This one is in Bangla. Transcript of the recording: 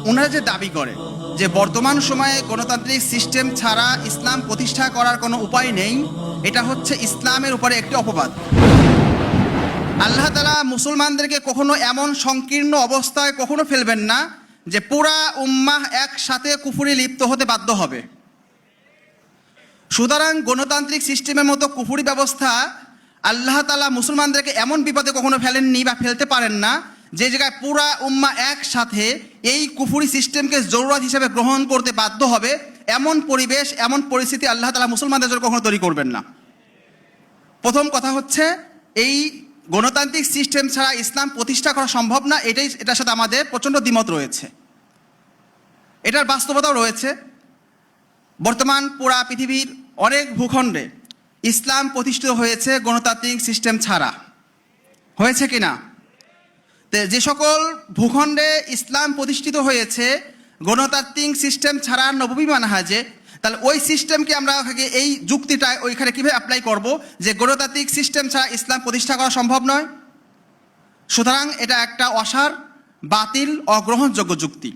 ওনারা যে দাবি করে যে বর্তমান সময়ে গণতান্ত্রিক সিস্টেম ছাড়া ইসলাম প্রতিষ্ঠা করার কোনো উপায় নেই, এটা হচ্ছে ইসলামের উপরে একটি অপবাদ। আল্লাহ তাআলা মুসলমানদেরকে কখনো এমন সংকীর্ণ অবস্থায় কখনো ফেলবেন না যে পুরা উম্মাহ একসাথে কুফরি লিপ্ত হতে বাধ্য হবে। সুতরাং গণতান্ত্রিক সিস্টেমের মতো কুফরি ব্যবস্থা আল্লাহ তাআলা মুসলমানদেরকে এমন বিপদে কখনো ফেলেননি বা ফেলতে পারেন না যে জায়গায় পুরা উম্মাহ একসাথে এই কুফরি সিস্টেমকে জরুরত হিসেবে গ্রহণ করতে বাধ্য হবে। এমন পরিবেশ, এমন পরিস্থিতি আল্লাহ তাআলা মুসলমানদের জন্য কখনো তৈরি করবেন না। প্রথম কথা হচ্ছে, এই গণতান্ত্রিক সিস্টেম ছাড়া ইসলাম প্রতিষ্ঠা করা সম্ভব না, এটার সাথে আমাদের প্রচণ্ড দ্বিমত রয়েছে। এটার বাস্তবতাও রয়েছে। বর্তমান পুরা পৃথিবীর অনেক ভূখণ্ডে ইসলাম প্রতিষ্ঠিত হয়েছে গণতান্ত্রিক সিস্টেম ছাড়া। হয়েছে কি না? যে সকল ভূখণ্ডে ইসলাম প্রতিষ্ঠিত হয়েছে গণতান্ত্রিক সিস্টেম ছাড়া নববী মানহাজে, তাহলে ওই সিস্টেমকে আমরা এই যুক্তিটা ওইখানে কীভাবে অ্যাপ্লাই করব যে গণতান্ত্রিক সিস্টেম ছাড়া ইসলাম প্রতিষ্ঠা করা সম্ভব নয়? সুতরাং এটা একটা অসার, বাতিল, অগ্রহণযোগ্য যুক্তি।